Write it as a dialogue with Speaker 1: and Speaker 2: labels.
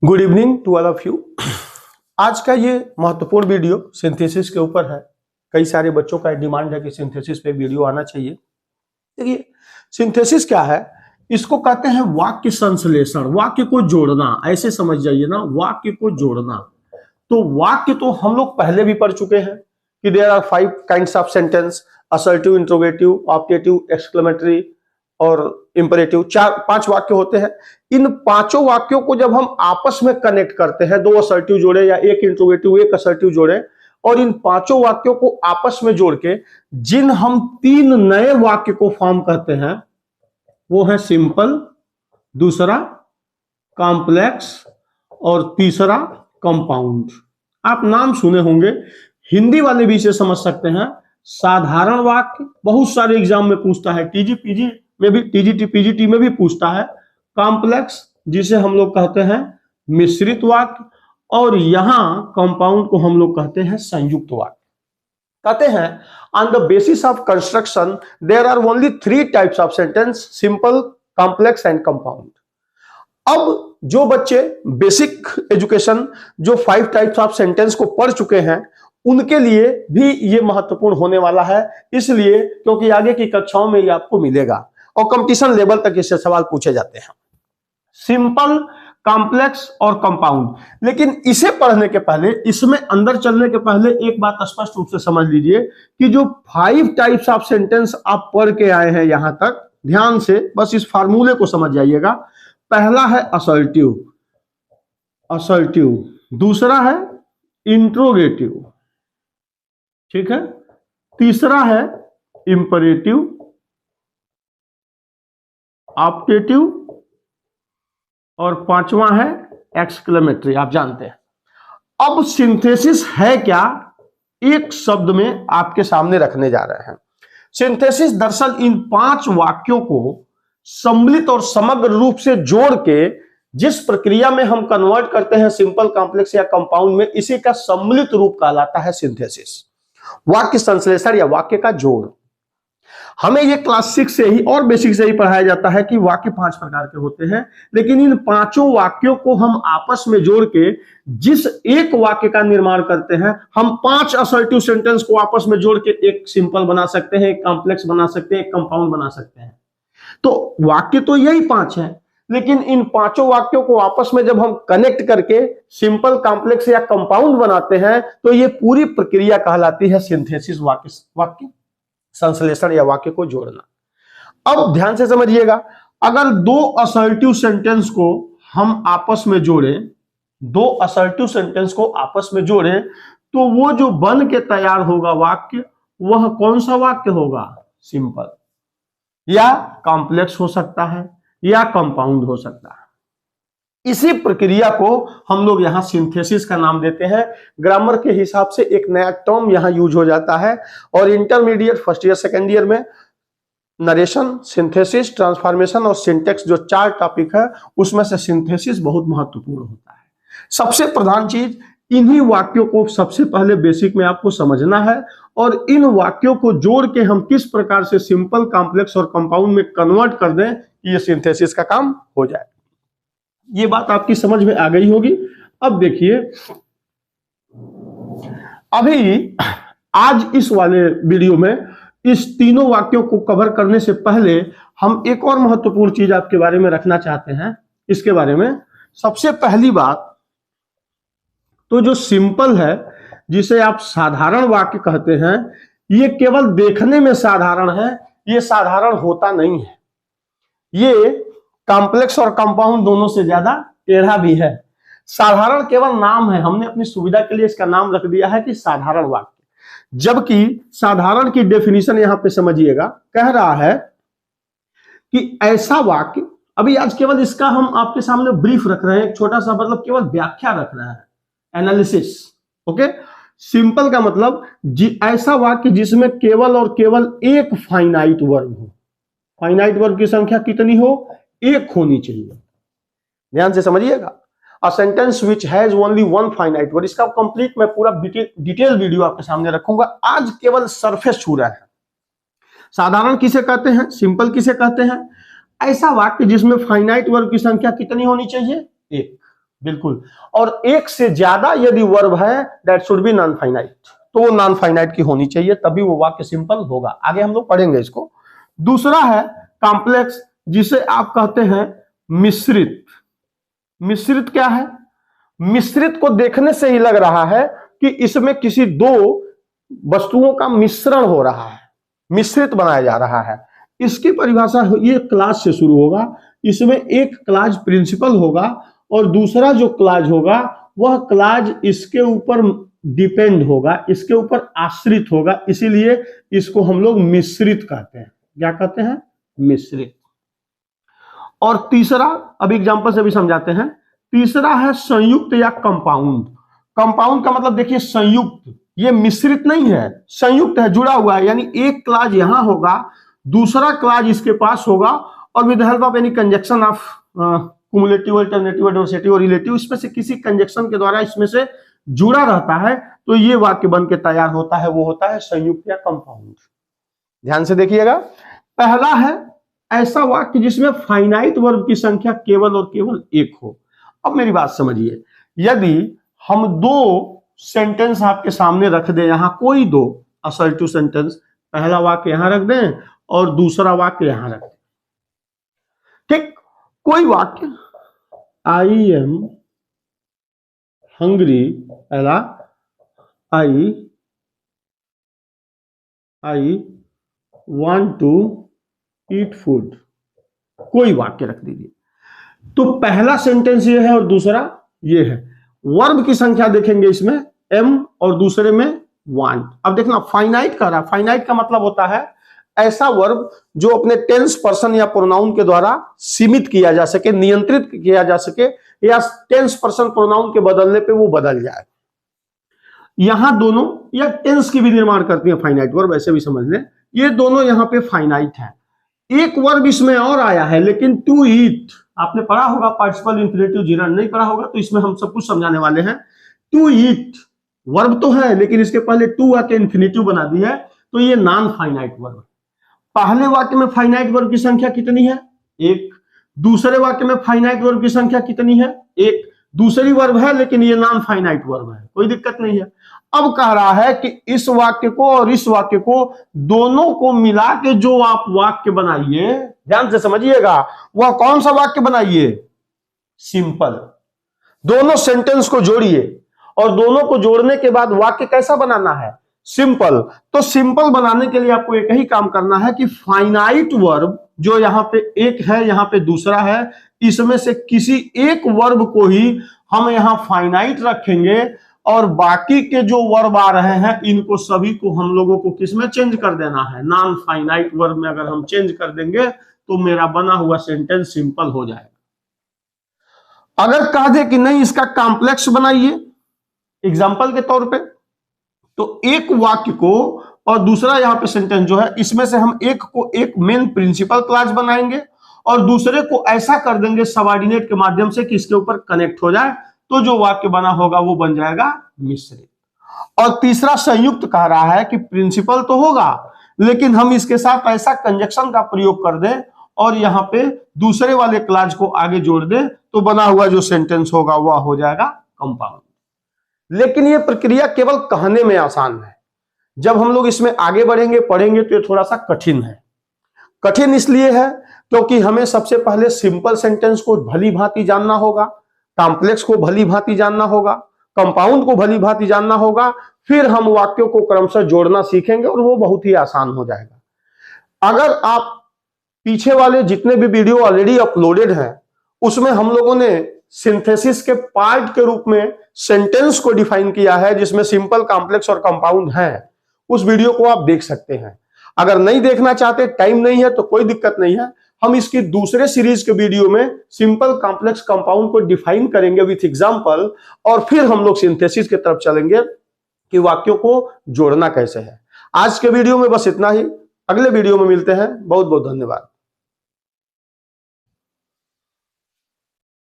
Speaker 1: Good evening to all of you. आज का ये महत्वपूर्ण वीडियो सिंथेसिस के ऊपर है। कई सारे बच्चों का डिमांड है कि सिंथेसिस पे वीडियो आना चाहिए। देखिए, सिंथेसिस क्या है? इसको कहते हैं वाक्य संश्लेषण, वाक्य को जोड़ना। ऐसे समझ जाइए ना, वाक्य को जोड़ना। तो वाक्य तो हम लोग पहले भी पढ़ चुके हैं कि there are 5 kinds of sentence, assertive, interrogative, optative, exclamatory और इंपरेटिव। 4-5 वाक्य होते हैं। इन पांचों वाक्यों को जब हम आपस में कनेक्ट करते हैं, 2 असर्टिव जोड़े या एक इंट्रोगेटिव एक असर्टिव जोड़े, और इन पांचों वाक्यों को आपस में जोड़ के जिन हम 3 नए वाक्य को फॉर्म करते हैं वो है सिंपल, दूसरा कॉम्प्लेक्स और तीसरा कंपाउंड। आप नाम सुने होंगे, हिंदी वाले भी इसे समझ सकते हैं। साधारण वाक्य बहुत सारे एग्जाम में पूछता है, टीजीपीजी में भी, टीजीटी पीजीटी में भी पूछता है। कॉम्प्लेक्स जिसे हम लोग कहते हैं मिश्रित वाक्य, और यहां कंपाउंड को हम लोग कहते हैं संयुक्त वाक्य। कहते हैं on the basis of construction there are only 3 types of sentence, simple, complex and compound. अब जो बच्चे बेसिक एजुकेशन जो 5 टाइप्स ऑफ सेंटेंस को पढ़ चुके हैं उनके लिए भी ये महत्वपूर्ण होने वाला है, इसलिए क्योंकि आगे की कक्षाओं में ये आपको मिलेगा और कंपटीशन लेवल तक इससे सवाल पूछे जाते हैं। सिंपल, कॉम्प्लेक्स और कंपाउंड। लेकिन इसे पढ़ने के पहले, इसमें अंदर चलने के पहले एक बात स्पष्ट रूप से समझ लीजिए कि जो 5 टाइप्स ऑफ सेंटेंस आप पढ़ के आए हैं यहां तक, ध्यान से बस इस फार्मूले को समझ जाइएगा। पहला है असर्टिव, असर्टिव। दूसरा है इंट्रोगेटिव, ठीक है। तीसरा है इंपरेटिव, ऑप्टेटिव, और पांचवा है एक्सक्लेमेटरी। आप जानते हैं। अब सिंथेसिस है क्या, एक शब्द में आपके सामने रखने जा रहे हैं। सिंथेसिस दरअसल इन 5 वाक्यों को सम्मिलित और समग्र रूप से जोड़ के जिस प्रक्रिया में हम कन्वर्ट करते हैं सिंपल, कॉम्प्लेक्स या कंपाउंड में, इसी का सम्मिलित रूप कहलाता है सिंथेसिस। वाक्य संश्लेषण या वाक्य का जोड़। हमें ये क्लास 6 से ही और बेसिक से ही पढ़ाया जाता है कि वाक्य 5 प्रकार के होते हैं, लेकिन इन पांचों वाक्यों को हम आपस में जोड़ के जिस एक वाक्य का निर्माण करते हैं, हम 5 असर्टिव सेंटेंस को आपस में जोड़ के एक सिंपल बना सकते हैं, एक कॉम्प्लेक्स बना सकते हैं, एक कंपाउंड बना सकते हैं। तो वाक्य तो यही 5 है, लेकिन इन पांचों वाक्यों को आपस में जब हम कनेक्ट करके सिंपल, कॉम्प्लेक्स या कंपाउंड बनाते हैं तो ये पूरी प्रक्रिया कहलाती है सिंथेसिस, वाक्य संश्लेषण या वाक्य को जोड़ना। अब ध्यान से समझिएगा, अगर 2 असर्टिव सेंटेंस को हम आपस में जोड़ें, 2 असर्टिव सेंटेंस को आपस में जोड़ें, तो वो जो बन के तैयार होगा वाक्य, वह कौन सा वाक्य होगा? सिंपल या कॉम्प्लेक्स हो सकता है या कंपाउंड हो सकता है। इसी प्रक्रिया को हम लोग यहां सिंथेसिस का नाम देते हैं। ग्रामर के हिसाब से एक नया टर्म यहां यूज हो जाता है, और intermediate first year second year में नरेशन, सिंथेसिस, ट्रांसफॉर्मेशन और सिंटेक्स जो 4 टॉपिक है, उसमें से सिंथेसिस बहुत महत्वपूर्ण होता है। सबसे प्रधान चीज, इन्हीं वाक्यों को सबसे पहले बेसिक में आपको समझना है, और इन वाक्यों को जोड़ के हम किस प्रकार से सिंपल, कॉम्प्लेक्स और कंपाउंड में कन्वर्ट कर दें, ये सिंथेसिस का काम हो जाए। ये बात आपकी समझ में आ गई होगी। अब देखिए, अभी आज इस वाले वीडियो में इस तीनों वाक्यों को कवर करने से पहले हम एक और महत्वपूर्ण चीज आपके बारे में रखना चाहते हैं। इसके बारे में सबसे पहली बात तो जो सिंपल है, जिसे आप साधारण वाक्य कहते हैं, ये केवल देखने में साधारण है, ये साधारण होता नहीं है। ये कॉम्प्लेक्स और कंपाउंड दोनों से ज्यादा टेढ़ा भी है। साधारण केवल नाम है, हमने अपनी सुविधा के लिए इसका नाम रख दिया है कि साधारण वाक्य, जबकि साधारण की डेफिनेशन यहां पे समझिएगा, कह रहा है कि ऐसा वाक्य, अभी आज केवल इसका हम आपके सामने ब्रीफ रख रहे हैं, एक छोटा सा, मतलब केवल व्याख्या रख रहे हैं, एनालिसिस। ओके, सिंपल का मतलब ऐसा वाक्य जिसमें केवल और केवल एक फाइनाइट वर्ब हो। फाइनाइट वर्ब की संख्या कितनी हो? 1 होनी चाहिए। ध्यान से समझिएगा। A sentence which has only 1 finite verb. इसका कंप्लीट मैं पूरा डिटेल वीडियो आपके सामने रखूंगा। आज केवल सरफेस छू रहा है। साधारण किसे कहते हैं, सिंपल किसे कहते हैं? ऐसा वाक्य जिसमें फाइनाइट वर्ब की संख्या कितनी होनी चाहिए? 1। बिल्कुल। और एक से ज्यादा यदि वर्ब है that should be non finite, तो वो नॉन फाइनाइट की होनी चाहिए, तभी वो वाक्य सिंपल होगा। आगे हम लोग पढ़ेंगे इसको। दूसरा है कॉम्प्लेक्स, जिसे आप कहते हैं मिश्रित। मिश्रित क्या है? मिश्रित को देखने से ही लग रहा है कि इसमें किसी दो वस्तुओं का मिश्रण हो रहा है, मिश्रित बनाया जा रहा है। इसकी परिभाषा ये क्लास से शुरू होगा। इसमें एक क्लाज प्रिंसिपल होगा और दूसरा जो क्लाज होगा वह क्लाज इसके ऊपर डिपेंड होगा, इसके ऊपर आश्रित होगा, इसीलिए इसको हम लोग मिश्रित कहते हैं। क्या कहते हैं? मिश्रित। और तीसरा, अब एग्जांपल से भी समझाते हैं। तीसरा है संयुक्त या कंपाउंड। कंपाउंड का मतलब देखिए संयुक्त, ये मिश्रित नहीं है, संयुक्त है, जुड़ा हुआ है। यानी एक क्लाज यहां होगा, दूसरा क्लाज इसके पास होगा, और with help of any conjunction of cumulative, alternative, adversative और रिलेटिव, इसमें से किसी कंजक्शन के द्वारा इसमें से जुड़ा रहता है, तो ये वाक्य बन के तैयार होता है, वो होता है संयुक्त या कंपाउंड। ध्यान से देखिएगा। पहला है ऐसा वाक्य जिसमें फाइनाइट वर्ब की संख्या केवल और केवल एक हो। अब मेरी बात समझिए, यदि हम दो सेंटेंस आपके सामने रख दें, यहां कोई दो असर्टिव सेंटेंस, पहला वाक्य यहां रख दें और दूसरा वाक्य यहां रख दें, ठीक? कोई वाक्य आई एम हंग्री, पहला I want to eat food, कोई वाक्य रख दीजिए। तो पहला सेंटेंस ये है और दूसरा ये है। वर्ब की संख्या देखेंगे इसमें एम और दूसरे में वांट। अब देखना फाइनाइट कर रहा, फाइनाइट का मतलब होता है ऐसा वर्ब जो अपने टेंस पर्सन या प्रोनाउन के द्वारा सीमित किया जा सके, नियंत्रित किया जा सके, या टेंस पर्सन प्रोनाउन के बदलने पे वो बदल जाए। यहां दोनों, या टेंस की भी निर्माण करती है फाइनाइट वर्ब, ऐसे भी समझ लें। ये दोनों यहां पे फाइनाइट है। एक वर्ब इसमें और आया है, लेकिन टू ईट, आपने पढ़ा होगा पार्टिसिपल इंफिनिटिव जिरंड, नहीं पढ़ा होगा तो इसमें हम सब कुछ समझाने वाले हैं। टू ईट वर्ब तो है, लेकिन इसके पहले टू आके इंफिनिटिव बना दी है, तो ये नॉन फाइनाइट वर्ब है। पहले वाक्य में फाइनाइट वर्ब की संख्या कितनी है? एक। दूसरे वाक्य में फाइनाइट वर्ब की संख्या कितनी है? एक। दूसरी वर्ब है, लेकिन ये नॉन फाइनाइट वर्ब है, कोई दिक्कत नहीं है। अब कह रहा है कि इस वाक्य को और इस वाक्य को दोनों को मिला के जो आप वाक्य बनाइए, ध्यान से समझिएगा, वह कौन सा वाक्य बनाइए? सिंपल। दोनों सेंटेंस को जोड़िए और दोनों को जोड़ने के बाद वाक्य कैसा बनाना है? सिंपल। तो सिंपल बनाने के लिए आपको एक ही काम करना है कि फाइनाइट वर्ब जो यहां पे एक है, यहां पे दूसरा है, इसमें से किसी एक वर्ब को ही हम यहां फाइनाइट रखेंगे और बाकी के जो वर्ब आ रहे हैं इनको सभी को हम लोगों को किसमें चेंज कर देना है? नॉन फाइनाइट वर्ब में अगर हम चेंज कर देंगे तो मेरा बना हुआ सेंटेंस सिंपल हो जाएगा। अगर कह दे कि नहीं इसका कॉम्प्लेक्स बनाइए एग्जाम्पल के तौर पे, तो एक वाक्य को और दूसरा यहां पे सेंटेंस जो है, इसमें से हम एक को एक मेन प्रिंसिपल क्लास बनाएंगे और दूसरे को ऐसा कर देंगे सबऑर्डिनेट के माध्यम से कि इसके ऊपर कनेक्ट हो जाए, तो जो वाक्य बना होगा वो बन जाएगा मिश्रित। और तीसरा संयुक्त कह रहा है कि प्रिंसिपल तो होगा, लेकिन हम इसके साथ ऐसा कंजक्शन का प्रयोग कर दें और यहां पे दूसरे वाले क्लास को आगे जोड़ दें, तो बना हुआ जो सेंटेंस होगा वह हो जाएगा कंपाउंड। लेकिन यह प्रक्रिया केवल कहने में आसान है, जब हम लोग इसमें आगे बढ़ेंगे पढ़ेंगे तो ये थोड़ा सा कठिन है। कठिन इसलिए है क्योंकि हमें सबसे पहले सिंपल सेंटेंस को भली भांति जानना होगा, कॉम्प्लेक्स को भली भांति जानना होगा, कंपाउंड को भली भांति जानना होगा, फिर हम वाक्यों को क्रमशः जोड़ना सीखेंगे और वो बहुत ही आसान हो जाएगा। अगर आप पीछे वाले जितने भी वीडियो ऑलरेडी अपलोडेड हैं उसमें हम लोगों ने सिंथेसिस के पार्ट के रूप में सेंटेंस को डिफाइन किया है, जिसमें सिंपल, कॉम्प्लेक्स और कंपाउंड है, उस वीडियो को आप देख सकते हैं। अगर नहीं देखना चाहते, टाइम नहीं है, तो कोई दिक्कत नहीं है, हम इसकी दूसरे सीरीज के वीडियो में सिंपल, कॉम्प्लेक्स, कंपाउंड को डिफाइन करेंगे विथ एग्जांपल, और फिर हम लोग सिंथेसिस की तरफ चलेंगे कि वाक्यों को जोड़ना कैसे है। आज के वीडियो में बस इतना ही, अगले वीडियो में मिलते हैं। बहुत बहुत धन्यवाद।